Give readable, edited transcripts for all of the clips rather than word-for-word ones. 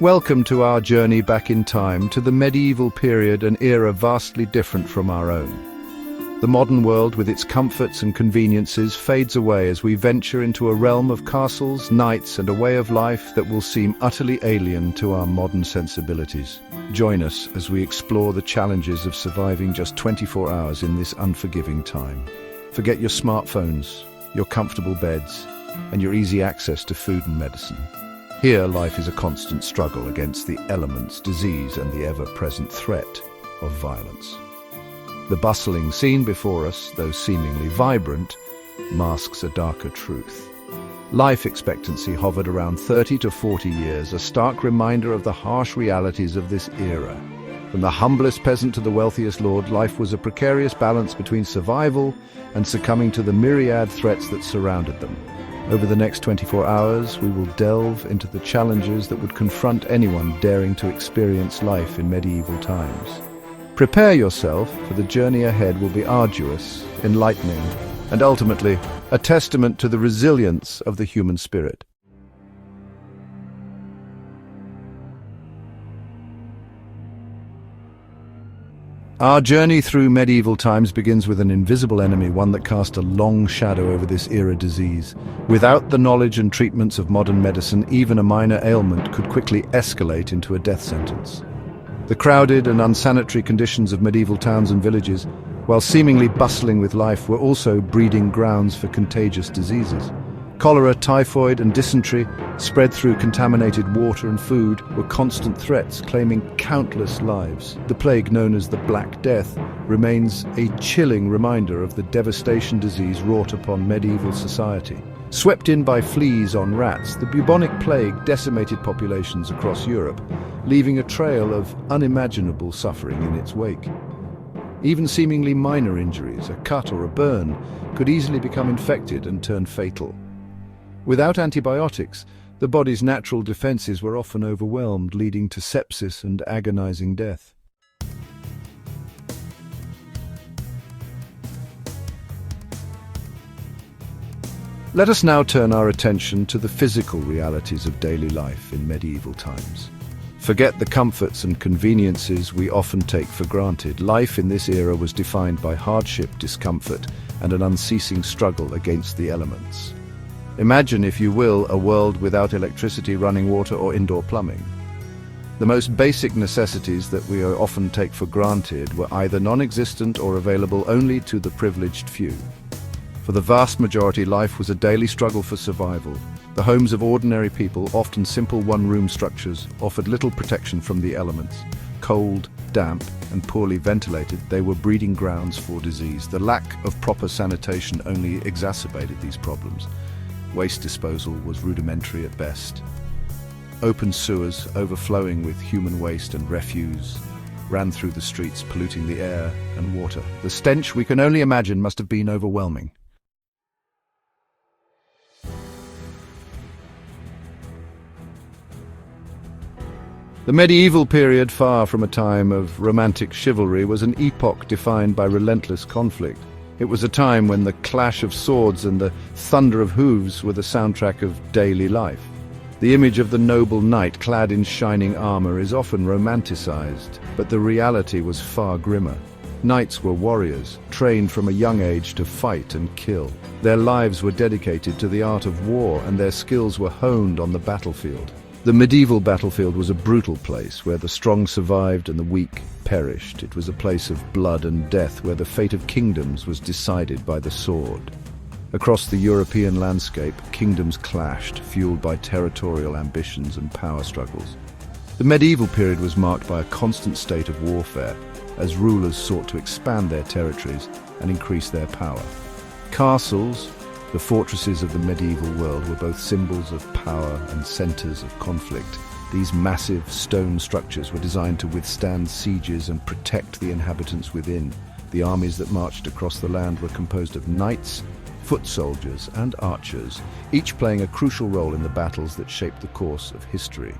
Welcome to our journey back in time to the medieval period, an era vastly different from our own. The modern world, with its comforts and conveniences, fades away as we venture into a realm of castles, knights, and a way of life that will seem utterly alien to our modern sensibilities. Join us as we explore the challenges of surviving just 24 hours in this unforgiving time. Forget your smartphones, your comfortable beds, and your easy access to food and medicine. Here, life is a constant struggle against the elements, disease, and the ever-present threat of violence. The bustling scene before us, though seemingly vibrant, masks a darker truth. Life expectancy hovered around 30 to 40 years, a stark reminder of the harsh realities of this era. From the humblest peasant to the wealthiest lord, life was a precarious balance between survival and succumbing to the myriad threats that surrounded them. Over the next 24 hours, we will delve into the challenges that would confront anyone daring to experience life in medieval times. Prepare yourself, for the journey ahead will be arduous, enlightening, and ultimately a testament to the resilience of the human spirit. Our journey through medieval times begins with an invisible enemy, one that cast a long shadow over this era disease. Without the knowledge and treatments of modern medicine, even a minor ailment could quickly escalate into a death sentence. The crowded and unsanitary conditions of medieval towns and villages, while seemingly bustling with life, were also breeding grounds for contagious diseases. Cholera, typhoid, and dysentery, spread through contaminated water and food, were constant threats, claiming countless lives. The plague, known as the Black Death, remains a chilling reminder of the devastation disease wrought upon medieval society. Swept in by fleas on rats, the bubonic plague decimated populations across Europe, leaving a trail of unimaginable suffering in its wake. Even seemingly minor injuries, a cut or a burn, could easily become infected and turn fatal. Without antibiotics, the body's natural defenses were often overwhelmed, leading to sepsis and agonizing death. Let us now turn our attention to the physical realities of daily life in medieval times. Forget the comforts and conveniences we often take for granted. Life in this era was defined by hardship, discomfort, and an unceasing struggle against the elements. Imagine, if you will, a world without electricity, running water, or indoor plumbing. The most basic necessities that we often take for granted were either non-existent or available only to the privileged few. For the vast majority, life was a daily struggle for survival. The homes of ordinary people, often simple one-room structures, offered little protection from the elements. Cold, damp, and poorly ventilated, they were breeding grounds for disease. The lack of proper sanitation only exacerbated these problems. Waste disposal was rudimentary at best. Open sewers, overflowing with human waste and refuse, ran through the streets, polluting the air and water. The stench, we can only imagine, must have been overwhelming. The medieval period, far from a time of romantic chivalry, was an epoch defined by relentless conflict. It was a time when the clash of swords and the thunder of hooves were the soundtrack of daily life. The image of the noble knight clad in shining armor is often romanticized, but the reality was far grimmer. Knights were warriors, trained from a young age to fight and kill. Their lives were dedicated to the art of war, and their skills were honed on the battlefield. The medieval battlefield was a brutal place where the strong survived and the weak perished. It was a place of blood and death where the fate of kingdoms was decided by the sword. Across the European landscape, kingdoms clashed, fueled by territorial ambitions and power struggles. The medieval period was marked by a constant state of warfare, as rulers sought to expand their territories and increase their power. Castles, the fortresses of the medieval world, were both symbols of power and centers of conflict. These massive stone structures were designed to withstand sieges and protect the inhabitants within. The armies that marched across the land were composed of knights, foot soldiers, and archers, each playing a crucial role in the battles that shaped the course of history.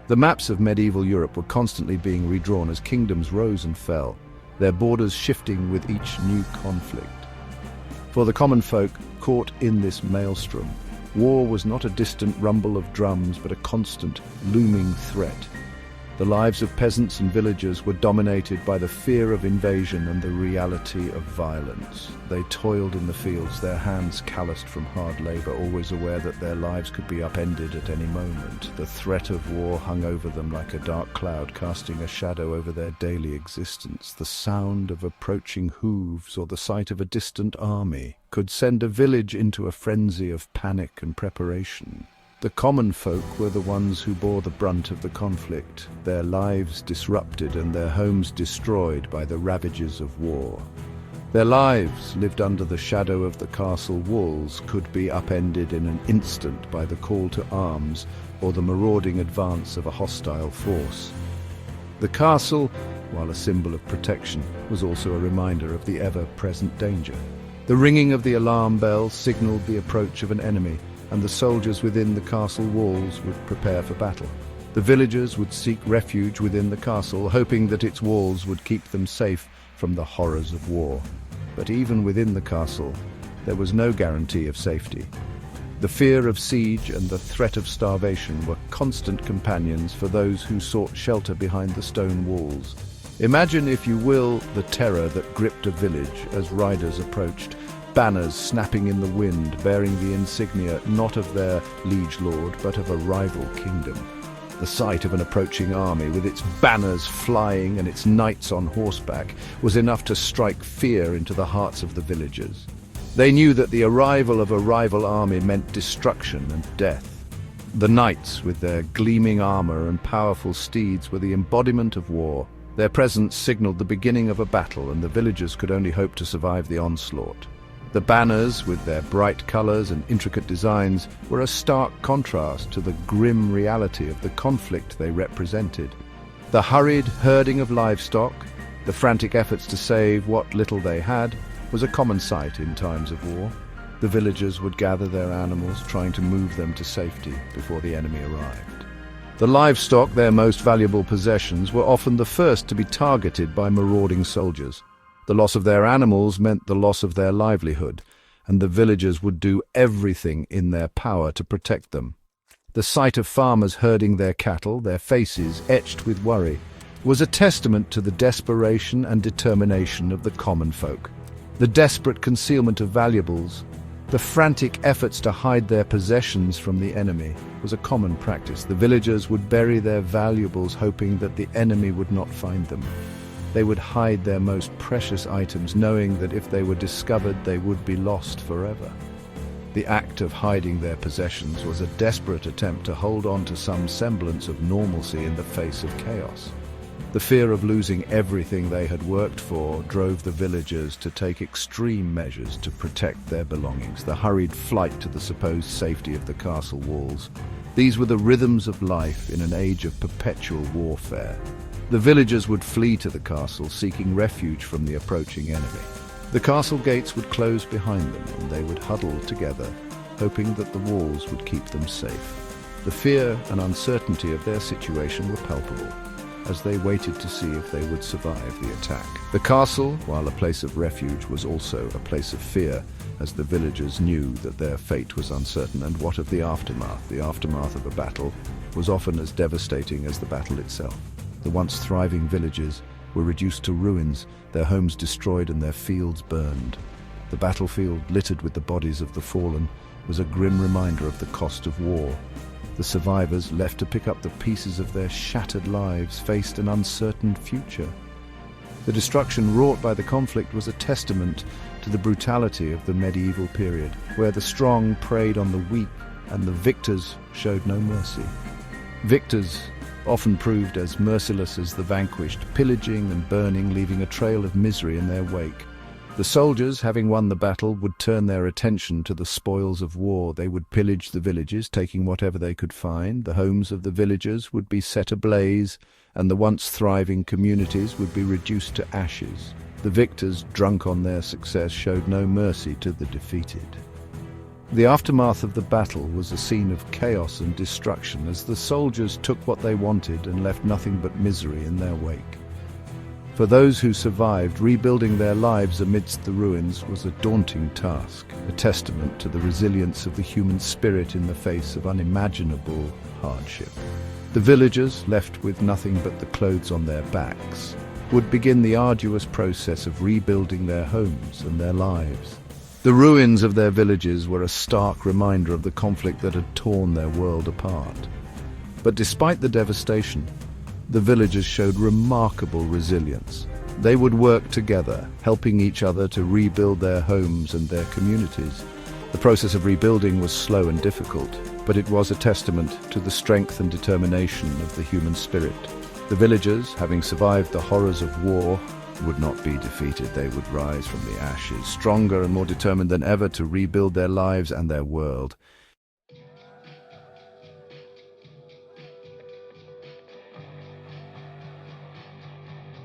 The maps of medieval Europe were constantly being redrawn as kingdoms rose and fell, their borders shifting with each new conflict. For the common folk caught in this maelstrom, War was not a distant rumble of drums, but a constant, looming threat. The lives of peasants and villagers were dominated by the fear of invasion and the reality of violence. They toiled in the fields, their hands calloused from hard labor, always aware that their lives could be upended at any moment. The threat of war hung over them like a dark cloud, casting a shadow over their daily existence. The sound of approaching hooves or the sight of a distant army could send a village into a frenzy of panic and preparation. The common folk were the ones who bore the brunt of the conflict, their lives disrupted and their homes destroyed by the ravages of war. Their lives, lived under the shadow of the castle walls, could be upended in an instant by the call to arms or the marauding advance of a hostile force. The castle, while a symbol of protection, was also a reminder of the ever-present danger. The ringing of the alarm bell signaled the approach of an enemy, and the soldiers within the castle walls would prepare for battle. The villagers would seek refuge within the castle, hoping that its walls would keep them safe from the horrors of war. But even within the castle, there was no guarantee of safety. The fear of siege and the threat of starvation were constant companions for those who sought shelter behind the stone walls. Imagine, if you will, the terror that gripped a village as riders approached, banners snapping in the wind, bearing the insignia not of their liege lord, but of a rival kingdom. The sight of an approaching army, with its banners flying and its knights on horseback, was enough to strike fear into the hearts of the villagers. They knew that the arrival of a rival army meant destruction and death. The knights, with their gleaming armor and powerful steeds, were the embodiment of war. Their presence signaled the beginning of a battle, and the villagers could only hope to survive the onslaught. The banners, with their bright colors and intricate designs, were a stark contrast to the grim reality of the conflict they represented. The hurried herding of livestock, the frantic efforts to save what little they had, was a common sight in times of war. The villagers would gather their animals, trying to move them to safety before the enemy arrived. The livestock, their most valuable possessions, were often the first to be targeted by marauding soldiers. The loss of their animals meant the loss of their livelihood, and the villagers would do everything in their power to protect them. The sight of farmers herding their cattle, their faces etched with worry, was a testament to the desperation and determination of the common folk. The desperate concealment of valuables, the frantic efforts to hide their possessions from the enemy, was a common practice. The villagers would bury their valuables, hoping that the enemy would not find them. They would hide their most precious items, knowing that if they were discovered, they would be lost forever. The act of hiding their possessions was a desperate attempt to hold on to some semblance of normalcy in the face of chaos. The fear of losing everything they had worked for drove the villagers to take extreme measures to protect their belongings. The hurried flight to the supposed safety of the castle walls. These were the rhythms of life in an age of perpetual warfare. The villagers would flee to the castle, seeking refuge from the approaching enemy. The castle gates would close behind them, and they would huddle together, hoping that the walls would keep them safe. The fear and uncertainty of their situation were palpable, as they waited to see if they would survive the attack. The castle, while a place of refuge, was also a place of fear, as the villagers knew that their fate was uncertain. And what of the aftermath? The aftermath of a battle was often as devastating as the battle itself. The once thriving villages were reduced to ruins, their homes destroyed and their fields burned. The battlefield, littered with the bodies of the fallen, was a grim reminder of the cost of war. The survivors, left to pick up the pieces of their shattered lives, faced an uncertain future. The destruction wrought by the conflict was a testament to the brutality of the medieval period, where the strong preyed on the weak and the victors showed no mercy. Victors often proved as merciless as the vanquished, pillaging and burning, leaving a trail of misery in their wake. The soldiers, having won the battle, would turn their attention to the spoils of war. They would pillage the villages, taking whatever they could find. The homes of the villagers would be set ablaze, and the once thriving communities would be reduced to ashes. The victors, drunk on their success, showed no mercy to the defeated. The aftermath of the battle was a scene of chaos and destruction, as the soldiers took what they wanted and left nothing but misery in their wake. For those who survived, rebuilding their lives amidst the ruins was a daunting task, a testament to the resilience of the human spirit in the face of unimaginable hardship. The villagers, left with nothing but the clothes on their backs, would begin the arduous process of rebuilding their homes and their lives. The ruins of their villages were a stark reminder of the conflict that had torn their world apart. But despite the devastation, the villagers showed remarkable resilience. They would work together, helping each other to rebuild their homes and their communities. The process of rebuilding was slow and difficult, but it was a testament to the strength and determination of the human spirit. The villagers, having survived the horrors of war, would not be defeated. They would rise from the ashes, stronger and more determined than ever to rebuild their lives and their world.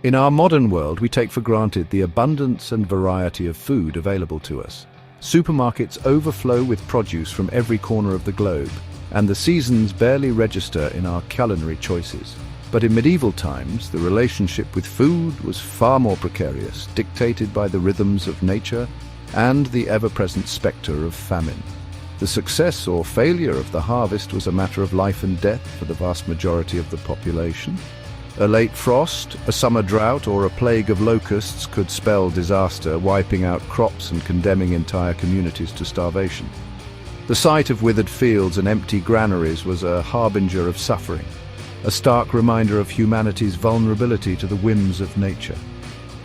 In our modern world, we take for granted the abundance and variety of food available to us. Supermarkets overflow with produce from every corner of the globe, and the seasons barely register in our culinary choices. But in medieval times, the relationship with food was far more precarious, dictated by the rhythms of nature and the ever-present spectre of famine. The success or failure of the harvest was a matter of life and death for the vast majority of the population. A late frost, a summer drought, or a plague of locusts could spell disaster, wiping out crops and condemning entire communities to starvation. The sight of withered fields and empty granaries was a harbinger of suffering, a stark reminder of humanity's vulnerability to the whims of nature.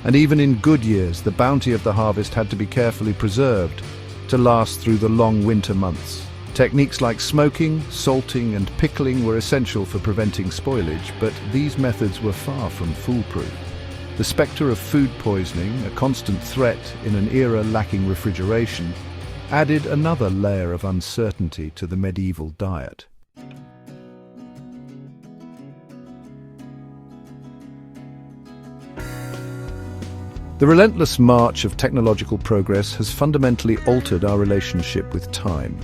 And even in good years, the bounty of the harvest had to be carefully preserved to last through the long winter months. Techniques like smoking, salting, and pickling were essential for preventing spoilage, but these methods were far from foolproof. The spectre of food poisoning, a constant threat in an era lacking refrigeration, added another layer of uncertainty to the medieval diet. The relentless march of technological progress has fundamentally altered our relationship with time.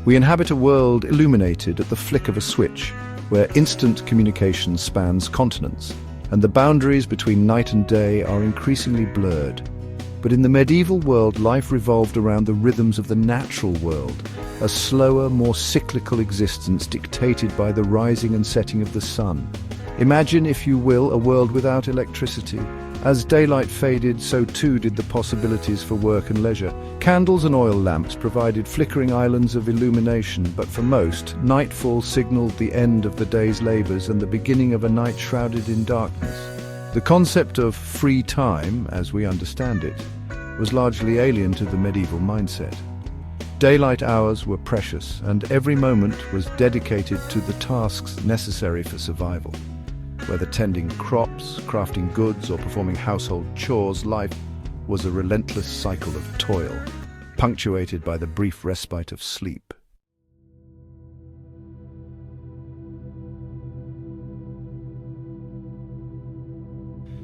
We inhabit a world illuminated at the flick of a switch, where instant communication spans continents, and the boundaries between night and day are increasingly blurred. But in the medieval world, life revolved around the rhythms of the natural world, a slower, more cyclical existence dictated by the rising and setting of the sun. Imagine, if you will, a world without electricity. As daylight faded, so too did the possibilities for work and leisure. Candles and oil lamps provided flickering islands of illumination, but for most, nightfall signaled the end of the day's labors and the beginning of a night shrouded in darkness. The concept of free time, as we understand it, was largely alien to the medieval mindset. Daylight hours were precious, and every moment was dedicated to the tasks necessary for survival. Whether tending crops, crafting goods, or performing household chores, life was a relentless cycle of toil, punctuated by the brief respite of sleep.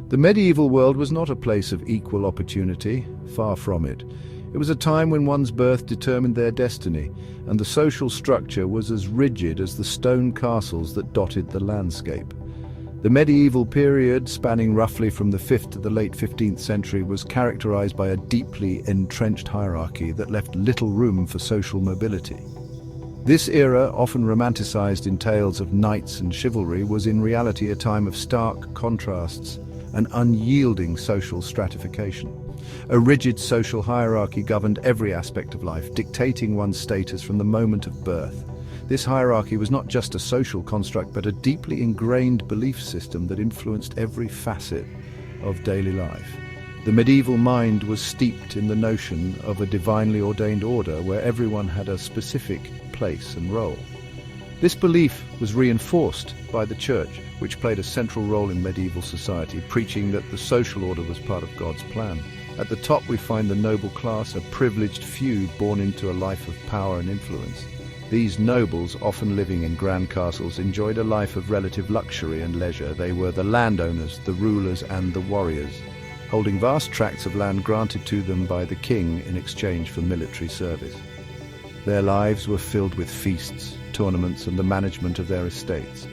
The medieval world was not a place of equal opportunity, far from it. It was a time when one's birth determined their destiny, and the social structure was as rigid as the stone castles that dotted the landscape. The medieval period, spanning roughly from the 5th to the late 15th century, was characterized by a deeply entrenched hierarchy that left little room for social mobility. This era, often romanticized in tales of knights and chivalry, was in reality a time of stark contrasts and unyielding social stratification. A rigid social hierarchy governed every aspect of life, dictating one's status from the moment of birth. This hierarchy was not just a social construct, but a deeply ingrained belief system that influenced every facet of daily life. The medieval mind was steeped in the notion of a divinely ordained order where everyone had a specific place and role. This belief was reinforced by the Church, which played a central role in medieval society, preaching that the social order was part of God's plan. At the top we find the noble class, a privileged few born into a life of power and influence. These nobles, often living in grand castles, enjoyed a life of relative luxury and leisure. They were the landowners, the rulers, and the warriors, holding vast tracts of land granted to them by the king in exchange for military service. Their lives were filled with feasts, tournaments, and the management of their estates.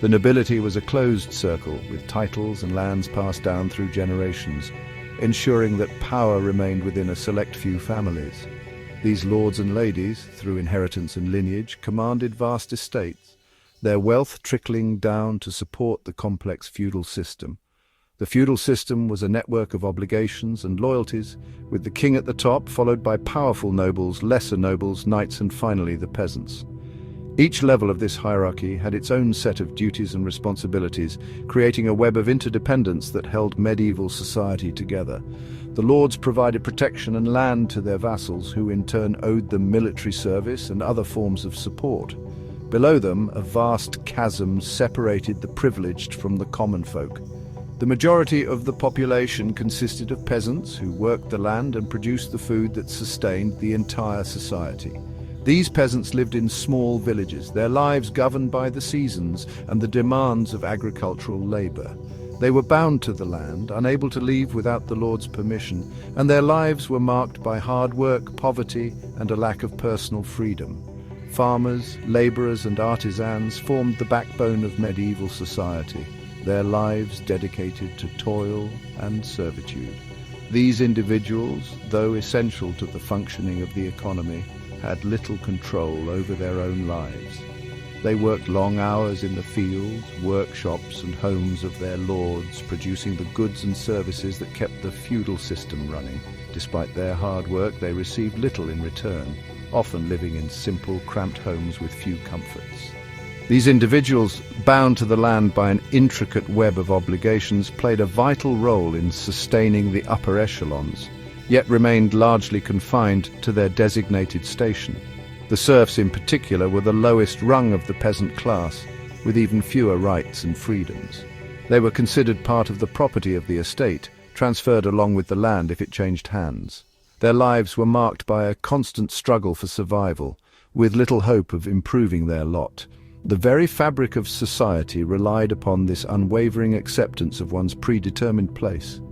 The nobility was a closed circle, with titles and lands passed down through generations, ensuring that power remained within a select few families. These lords and ladies, through inheritance and lineage, commanded vast estates, their wealth trickling down to support the complex feudal system. The feudal system was a network of obligations and loyalties, with the king at the top, followed by powerful nobles, lesser nobles, knights, and finally the peasants. Each level of this hierarchy had its own set of duties and responsibilities, creating a web of interdependence that held medieval society together. The lords provided protection and land to their vassals, who in turn owed them military service and other forms of support. Below them, a vast chasm separated the privileged from the common folk. The majority of the population consisted of peasants who worked the land and produced the food that sustained the entire society. These peasants lived in small villages, their lives governed by the seasons and the demands of agricultural labor. They were bound to the land, unable to leave without the Lord's permission, and their lives were marked by hard work, poverty, and a lack of personal freedom. Farmers, laborers, and artisans formed the backbone of medieval society, their lives dedicated to toil and servitude. These individuals, though essential to the functioning of the economy, had little control over their own lives. They worked long hours in the fields, workshops, and homes of their lords, producing the goods and services that kept the feudal system running. Despite their hard work, they received little in return, often living in simple, cramped homes with few comforts. These individuals, bound to the land by an intricate web of obligations, played a vital role in sustaining the upper echelons, yet remained largely confined to their designated station. The serfs in particular were the lowest rung of the peasant class, with even fewer rights and freedoms. They were considered part of the property of the estate, transferred along with the land if it changed hands. Their lives were marked by a constant struggle for survival, with little hope of improving their lot. The very fabric of society relied upon this unwavering acceptance of one's predetermined place.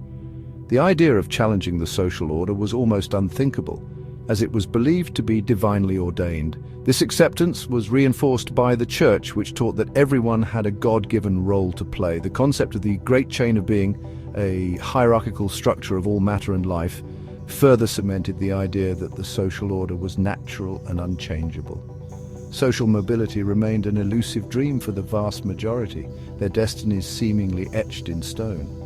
The idea of challenging the social order was almost unthinkable, as it was believed to be divinely ordained. This acceptance was reinforced by the Church, which taught that everyone had a God-given role to play. The concept of the great chain of being, a hierarchical structure of all matter and life, further cemented the idea that the social order was natural and unchangeable. Social mobility remained an elusive dream for the vast majority, their destinies seemingly etched in stone.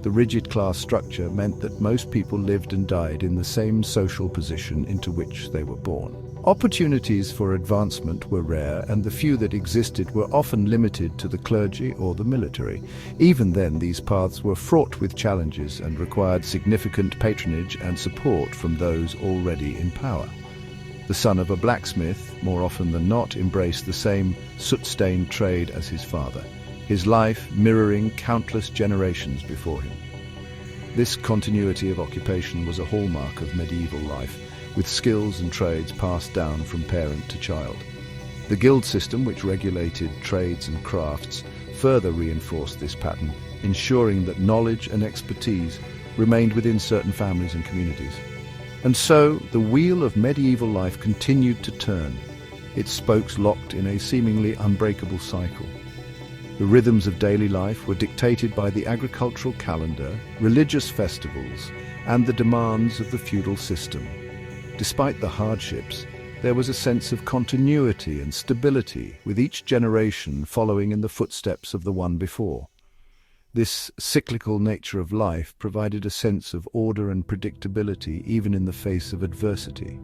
The rigid class structure meant that most people lived and died in the same social position into which they were born. Opportunities for advancement were rare, and the few that existed were often limited to the clergy or the military. Even then, these paths were fraught with challenges and required significant patronage and support from those already in power. The son of a blacksmith, more often than not, embraced the same soot-stained trade as his father, his life mirroring countless generations before him. This continuity of occupation was a hallmark of medieval life, with skills and trades passed down from parent to child. The guild system, which regulated trades and crafts, further reinforced this pattern, ensuring that knowledge and expertise remained within certain families and communities. And so, the wheel of medieval life continued to turn, its spokes locked in a seemingly unbreakable cycle. The rhythms of daily life were dictated by the agricultural calendar, religious festivals, and the demands of the feudal system. Despite the hardships, there was a sense of continuity and stability, with each generation following in the footsteps of the one before. This cyclical nature of life provided a sense of order and predictability even in the face of adversity.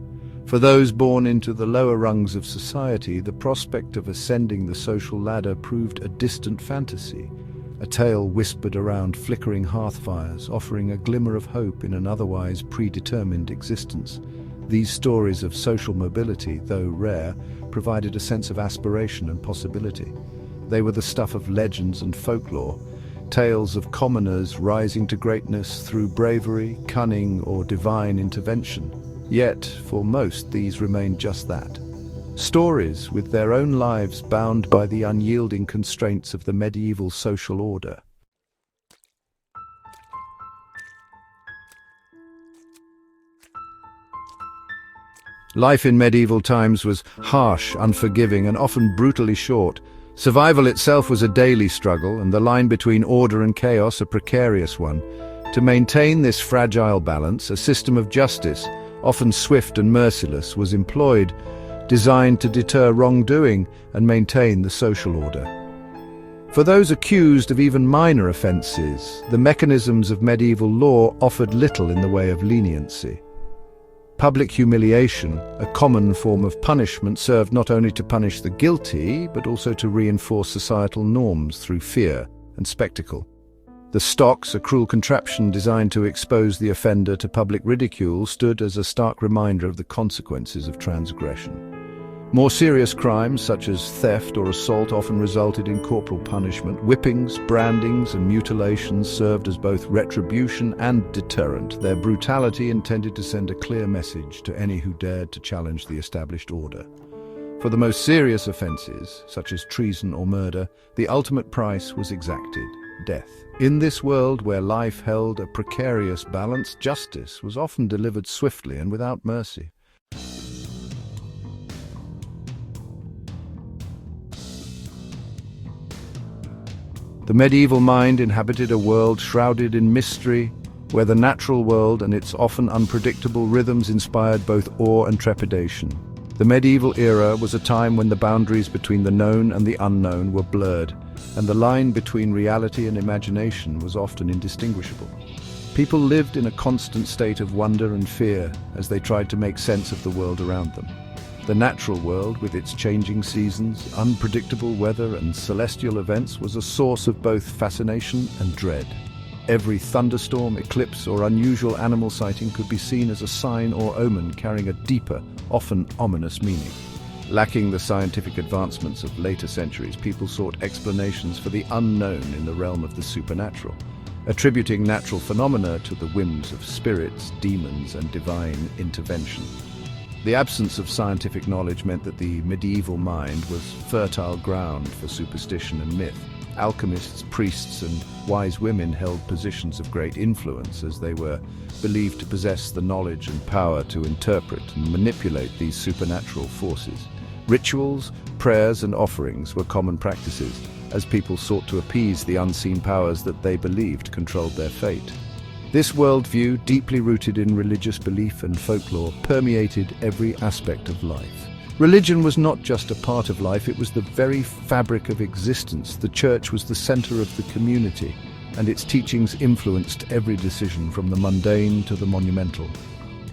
For those born into the lower rungs of society, the prospect of ascending the social ladder proved a distant fantasy, a tale whispered around flickering hearth fires, offering a glimmer of hope in an otherwise predetermined existence. These stories of social mobility, though rare, provided a sense of aspiration and possibility. They were the stuff of legends and folklore, tales of commoners rising to greatness through bravery, cunning, or divine intervention. Yet, for most, these remained just that. Stories with their own lives bound by the unyielding constraints of the medieval social order. Life in medieval times was harsh, unforgiving, and often brutally short. Survival itself was a daily struggle, and the line between order and chaos a precarious one. To maintain this fragile balance, a system of justice, often swift and merciless, was employed, designed to deter wrongdoing and maintain the social order. For those accused of even minor offences, the mechanisms of medieval law offered little in the way of leniency. Public humiliation, a common form of punishment, served not only to punish the guilty, but also to reinforce societal norms through fear and spectacle. The stocks, a cruel contraption designed to expose the offender to public ridicule, stood as a stark reminder of the consequences of transgression. More serious crimes, such as theft or assault, often resulted in corporal punishment. Whippings, brandings, and mutilations served as both retribution and deterrent, their brutality intended to send a clear message to any who dared to challenge the established order. For the most serious offences, such as treason or murder, the ultimate price was exacted: death. In this world where life held a precarious balance, justice was often delivered swiftly and without mercy. The medieval mind inhabited a world shrouded in mystery, where the natural world and its often unpredictable rhythms inspired both awe and trepidation. The medieval era was a time when the boundaries between the known and the unknown were blurred, and the line between reality and imagination was often indistinguishable. People lived in a constant state of wonder and fear as they tried to make sense of the world around them. The natural world, with its changing seasons, unpredictable weather, and celestial events, was a source of both fascination and dread. Every thunderstorm, eclipse, or unusual animal sighting could be seen as a sign or omen carrying a deeper, often ominous meaning. Lacking the scientific advancements of later centuries, people sought explanations for the unknown in the realm of the supernatural, attributing natural phenomena to the whims of spirits, demons, and divine intervention. The absence of scientific knowledge meant that the medieval mind was fertile ground for superstition and myth. Alchemists, priests, and wise women held positions of great influence, as they were believed to possess the knowledge and power to interpret and manipulate these supernatural forces. Rituals, prayers, and offerings were common practices, as people sought to appease the unseen powers that they believed controlled their fate. This worldview, deeply rooted in religious belief and folklore, permeated every aspect of life. Religion was not just a part of life, it was the very fabric of existence. The church was the center of the community, and its teachings influenced every decision, from the mundane to the monumental.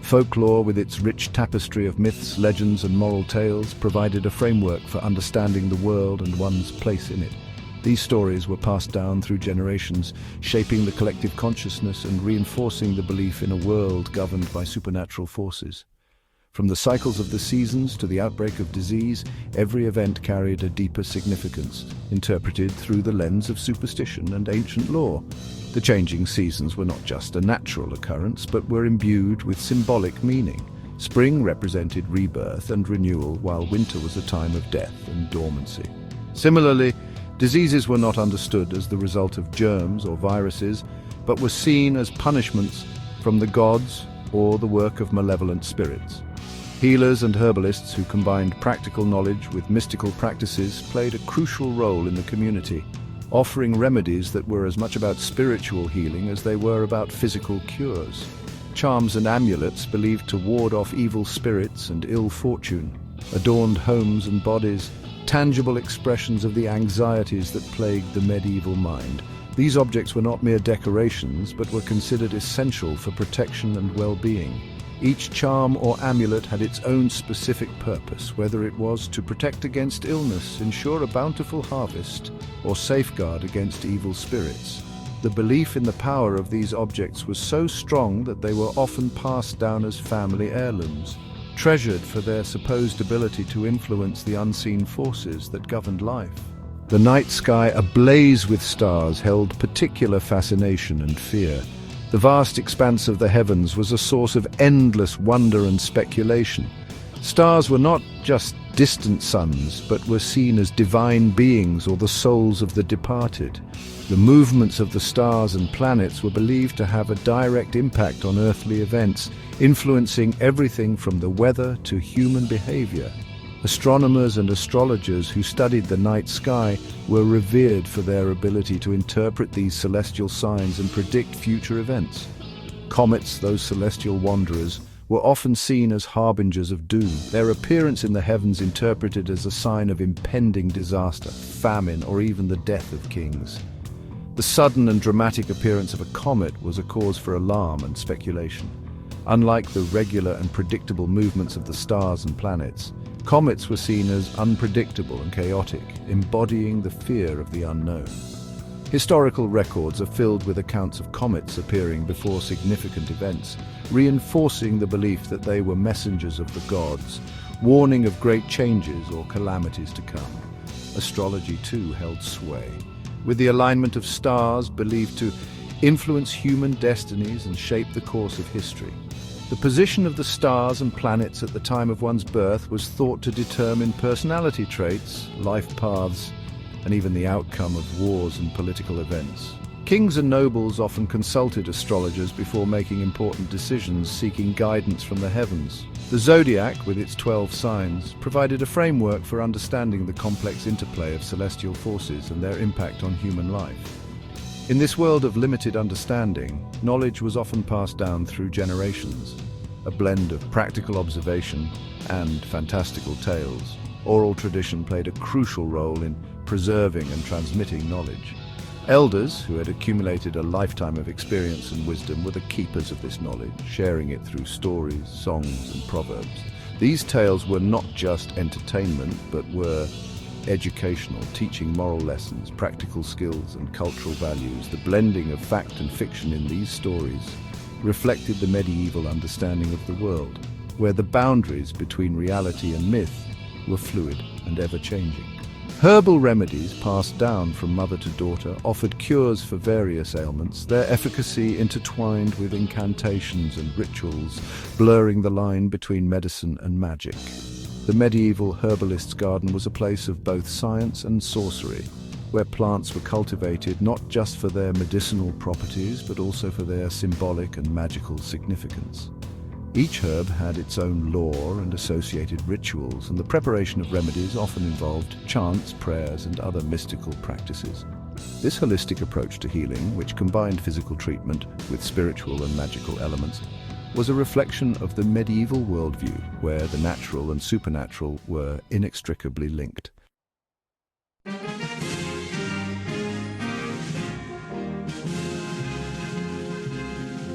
Folklore, with its rich tapestry of myths, legends, and moral tales, provided a framework for understanding the world and one's place in it. These stories were passed down through generations, shaping the collective consciousness and reinforcing the belief in a world governed by supernatural forces. From the cycles of the seasons to the outbreak of disease, every event carried a deeper significance, interpreted through the lens of superstition and ancient lore. The changing seasons were not just a natural occurrence, but were imbued with symbolic meaning. Spring represented rebirth and renewal, while winter was a time of death and dormancy. Similarly, diseases were not understood as the result of germs or viruses, but were seen as punishments from the gods or the work of malevolent spirits. Healers and herbalists who combined practical knowledge with mystical practices played a crucial role in the community, offering remedies that were as much about spiritual healing as they were about physical cures. Charms and amulets believed to ward off evil spirits and ill fortune adorned homes and bodies, tangible expressions of the anxieties that plagued the medieval mind. These objects were not mere decorations, but were considered essential for protection and well-being. Each charm or amulet had its own specific purpose, whether it was to protect against illness, ensure a bountiful harvest, or safeguard against evil spirits. The belief in the power of these objects was so strong that they were often passed down as family heirlooms, treasured for their supposed ability to influence the unseen forces that governed life. The night sky, ablaze with stars, held particular fascination and fear. The vast expanse of the heavens was a source of endless wonder and speculation. Stars were not just distant suns, but were seen as divine beings or the souls of the departed. The movements of the stars and planets were believed to have a direct impact on earthly events, influencing everything from the weather to human behavior. Astronomers and astrologers who studied the night sky were revered for their ability to interpret these celestial signs and predict future events. Comets, those celestial wanderers, were often seen as harbingers of doom, their appearance in the heavens interpreted as a sign of impending disaster, famine, or even the death of kings. The sudden and dramatic appearance of a comet was a cause for alarm and speculation. Unlike the regular and predictable movements of the stars and planets, comets were seen as unpredictable and chaotic, embodying the fear of the unknown. Historical records are filled with accounts of comets appearing before significant events, reinforcing the belief that they were messengers of the gods, warning of great changes or calamities to come. Astrology too held sway, with the alignment of stars believed to influence human destinies and shape the course of history. The position of the stars and planets at the time of one's birth was thought to determine personality traits, life paths, and even the outcome of wars and political events. Kings and nobles often consulted astrologers before making important decisions, seeking guidance from the heavens. The zodiac, with its 12 signs, provided a framework for understanding the complex interplay of celestial forces and their impact on human life. In this world of limited understanding, knowledge was often passed down through generations, a blend of practical observation and fantastical tales. Oral tradition played a crucial role in preserving and transmitting knowledge. Elders, who had accumulated a lifetime of experience and wisdom, were the keepers of this knowledge, sharing it through stories, songs, and proverbs. These tales were not just entertainment, but were educational, teaching moral lessons, practical skills, and cultural values. The blending of fact and fiction in these stories reflected the medieval understanding of the world, where the boundaries between reality and myth were fluid and ever-changing. Herbal remedies passed down from mother to daughter offered cures for various ailments, their efficacy intertwined with incantations and rituals, blurring the line between medicine and magic. The medieval herbalist's garden was a place of both science and sorcery, where plants were cultivated not just for their medicinal properties, but also for their symbolic and magical significance. Each herb had its own lore and associated rituals, and the preparation of remedies often involved chants, prayers, and other mystical practices. This holistic approach to healing, which combined physical treatment with spiritual and magical elements, was a reflection of the medieval worldview, where the natural and supernatural were inextricably linked.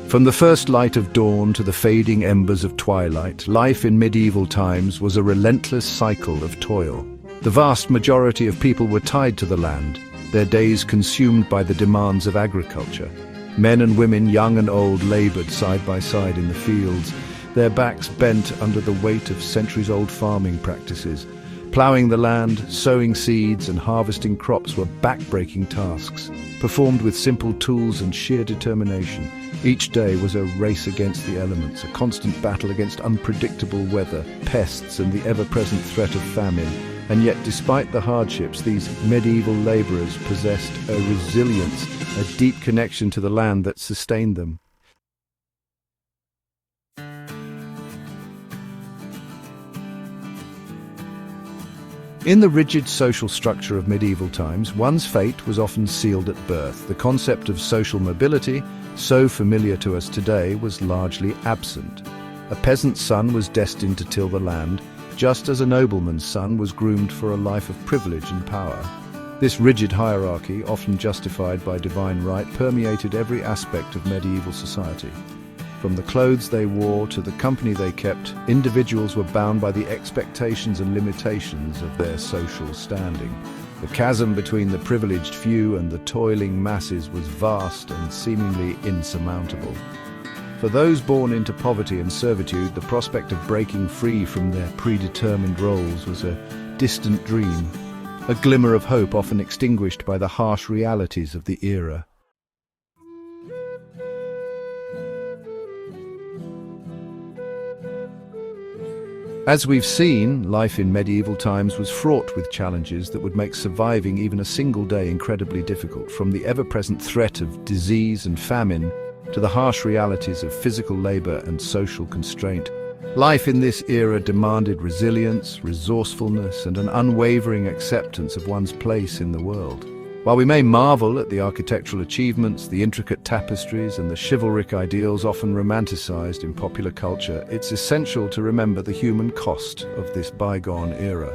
From the first light of dawn to the fading embers of twilight, life in medieval times was a relentless cycle of toil. The vast majority of people were tied to the land, their days consumed by the demands of agriculture. Men and women, young and old, labored side by side in the fields, their backs bent under the weight of centuries-old farming practices. Plowing the land, sowing seeds, and harvesting crops were back-breaking tasks, performed with simple tools and sheer determination. Each day was a race against the elements, a constant battle against unpredictable weather, pests, and the ever-present threat of famine. And yet, despite the hardships, these medieval laborers possessed a resilience, a deep connection to the land that sustained them. In the rigid social structure of medieval times, one's fate was often sealed at birth. The concept of social mobility, so familiar to us today, was largely absent. A peasant's son was destined to till the land, just as a nobleman's son was groomed for a life of privilege and power. This rigid hierarchy, often justified by divine right, permeated every aspect of medieval society. From the clothes they wore to the company they kept, individuals were bound by the expectations and limitations of their social standing. The chasm between the privileged few and the toiling masses was vast and seemingly insurmountable. For those born into poverty and servitude, the prospect of breaking free from their predetermined roles was a distant dream, a glimmer of hope often extinguished by the harsh realities of the era. As we've seen, life in medieval times was fraught with challenges that would make surviving even a single day incredibly difficult, from the ever-present threat of disease and famine to the harsh realities of physical labor and social constraint. Life in this era demanded resilience, resourcefulness, and an unwavering acceptance of one's place in the world. While we may marvel at the architectural achievements, the intricate tapestries, and the chivalric ideals often romanticized in popular culture, it's essential to remember the human cost of this bygone era.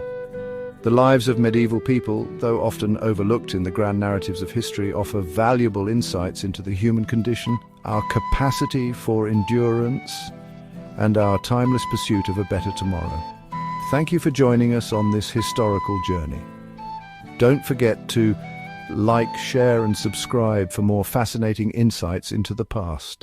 The lives of medieval people, though often overlooked in the grand narratives of history, offer valuable insights into the human condition, our capacity for endurance, and our timeless pursuit of a better tomorrow. Thank you for joining us on this historical journey. Don't forget to like, share, and subscribe for more fascinating insights into the past.